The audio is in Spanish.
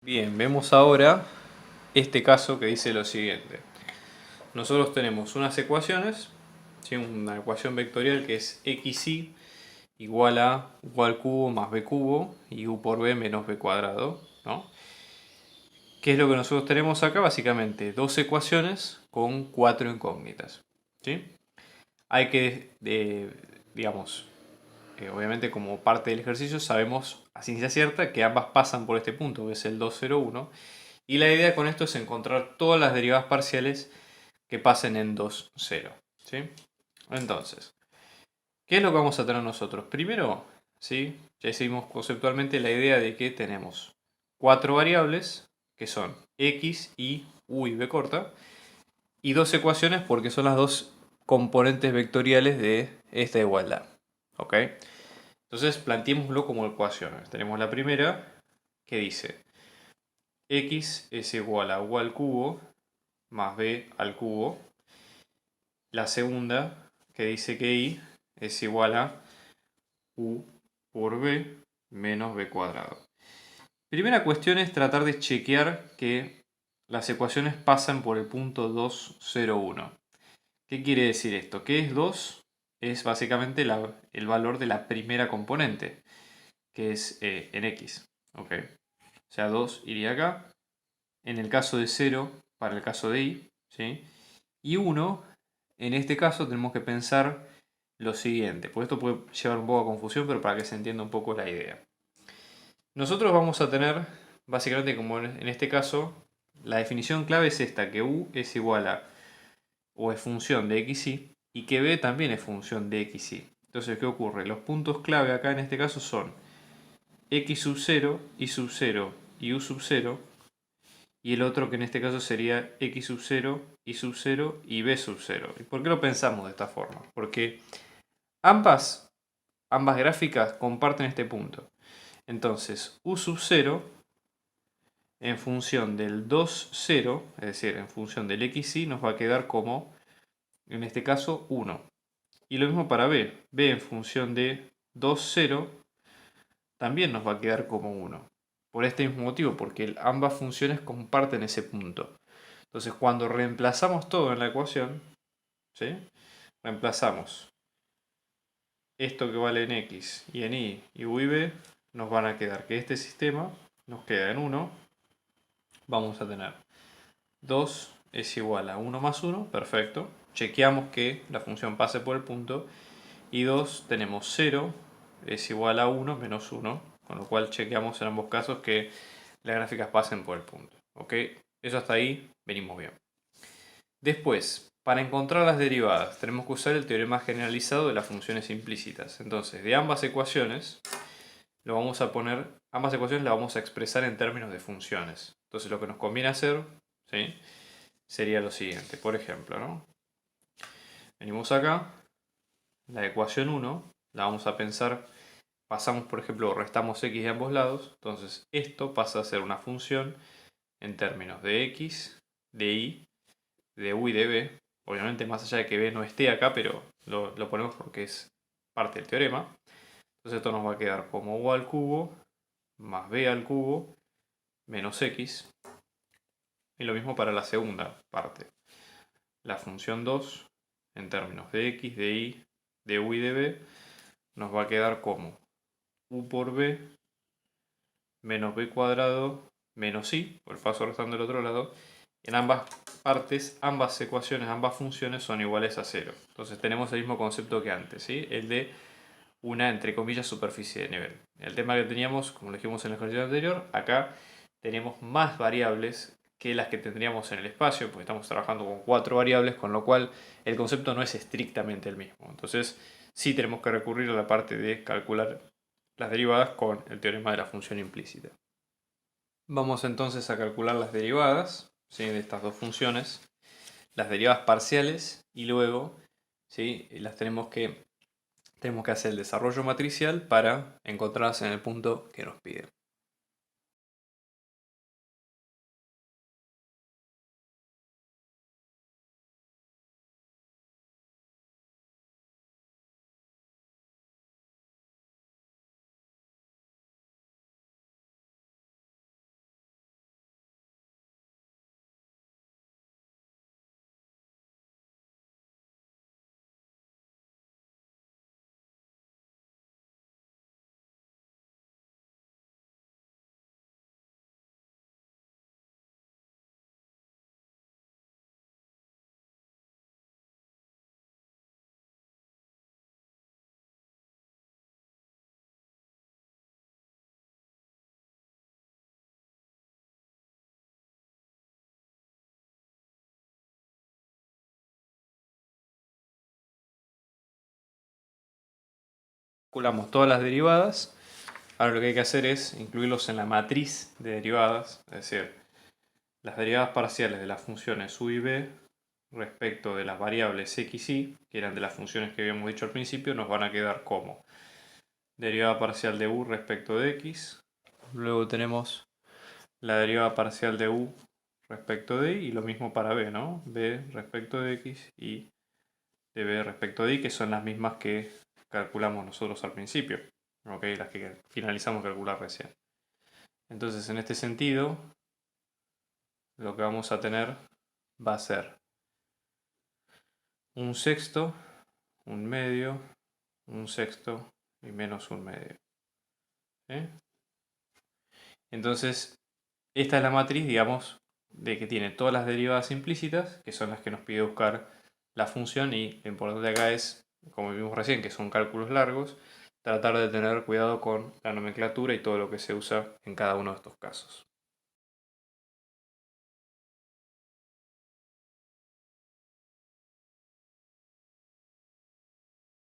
Bien, vemos ahora este caso que dice lo siguiente. Nosotros tenemos unas ecuaciones, ¿sí? Una ecuación vectorial que es xy igual a u al cubo más b cubo y u por b menos b cuadrado, ¿no? ¿Qué es lo que nosotros tenemos acá? Básicamente dos ecuaciones con cuatro incógnitas, ¿sí? Hay que, digamos, obviamente como parte del ejercicio sabemos a ciencia cierta que ambas pasan por este punto, que es el 2, 0, 1. Y la idea con esto es encontrar todas las derivadas parciales que pasen en 2, 0. ¿Sí? Entonces, ¿qué es lo que vamos a tener nosotros? Primero, ¿sí? Ya hicimos conceptualmente la idea de que tenemos cuatro variables, que son x, y, u y b corta, y dos ecuaciones porque son las dos componentes vectoriales de esta igualdad. ¿Ok? Entonces, planteémoslo como ecuaciones. Tenemos la primera que dice x es igual a u al cubo más b al cubo. La segunda que dice que y es igual a u por b menos b cuadrado. Primera cuestión es tratar de chequear que las ecuaciones pasan por el punto 2, 0, 1. ¿Qué quiere decir esto? ¿Qué es 2? Es básicamente el valor de la primera componente, que es en x. ¿Ok? O sea, 2 iría acá. En el caso de 0, para el caso de y, ¿sí? Y 1, en este caso tenemos que pensar lo siguiente, porque esto puede llevar un poco a confusión, pero para que se entienda un poco la idea. Nosotros vamos a tener, básicamente como en este caso, la definición clave es esta, que u es igual a, o es función de xy, y que b también es función de xy. Entonces, ¿qué ocurre? Los puntos clave acá en este caso son x sub 0, y sub 0 y u sub 0, y el otro que en este caso sería x sub 0, y sub 0 y b sub 0. ¿Y por qué lo pensamos de esta forma? Porque ambas gráficas comparten este punto. Entonces, u sub 0 en función del 2, 0, es decir, en función del xy, nos va a quedar como, en este caso, 1. Y lo mismo para b. b en función de 2, 0 también nos va a quedar como 1. Por este mismo motivo, porque ambas funciones comparten ese punto. Entonces, cuando reemplazamos todo en la ecuación, ¿sí? Reemplazamos esto que vale en x y en y u y b, nos van a quedar que este sistema nos queda en 1. Vamos a tener 2 es igual a 1 más 1, perfecto. Chequeamos que la función pase por el punto. Y 2 tenemos 0 es igual a 1 menos 1, con lo cual chequeamos en ambos casos que las gráficas pasen por el punto. ¿Ok? Eso hasta ahí venimos bien. Después, para encontrar las derivadas, tenemos que usar el teorema generalizado de las funciones implícitas. Entonces, de ambas ecuaciones, ambas ecuaciones las vamos a expresar en términos de funciones. Entonces, lo que nos conviene hacer, ¿sí? Sería lo siguiente. Por ejemplo, ¿no? Venimos acá, la ecuación 1, la vamos a pensar, pasamos, por ejemplo, restamos x de ambos lados. Entonces, esto pasa a ser una función en términos de x, de y, de u y de b. Obviamente más allá de que b no esté acá, pero lo ponemos porque es parte del teorema. Entonces esto nos va a quedar como u al cubo más b al cubo menos x. Y lo mismo para la segunda parte. La función 2 en términos de x, de y, de u y de b nos va a quedar como u por b menos b cuadrado menos y, por el paso restando del otro lado. En ambas partes, ambas ecuaciones, ambas funciones son iguales a 0. Entonces tenemos el mismo concepto que antes, ¿sí? El de una, entre comillas, superficie de nivel. El tema que teníamos, como lo dijimos en el ejercicio anterior, acá tenemos más variables que las que tendríamos en el espacio, porque estamos trabajando con 4 variables, con lo cual el concepto no es estrictamente el mismo. Entonces sí tenemos que recurrir a la parte de calcular las derivadas con el teorema de la función implícita. Vamos entonces a calcular las derivadas, ¿sí? De estas dos funciones, las derivadas parciales, y luego, ¿sí? Tenemos que hacer el desarrollo matricial para encontrarlas en el punto que nos pide. calculamos todas las derivadas. Ahora lo que hay que hacer es incluirlos en la matriz de derivadas, es decir, las derivadas parciales de las funciones u y b respecto de las variables x y, que eran de las funciones que habíamos dicho al principio, nos van a quedar como derivada parcial de u respecto de x, luego tenemos la derivada parcial de u respecto de y lo mismo para b, ¿no? b respecto de x y de b respecto de y, que son las mismas que calculamos nosotros al principio, ¿ok? Las que finalizamos de calcular recién. Entonces, en este sentido, lo que vamos a tener va a ser un sexto, un medio, un sexto y menos un medio. ¿Sí? Entonces, esta es la matriz, digamos, de que tiene todas las derivadas implícitas, que son las que nos pide buscar la función, y lo importante acá es, como vimos recién, que son cálculos largos, tratar de tener cuidado con la nomenclatura y todo lo que se usa en cada uno de estos casos.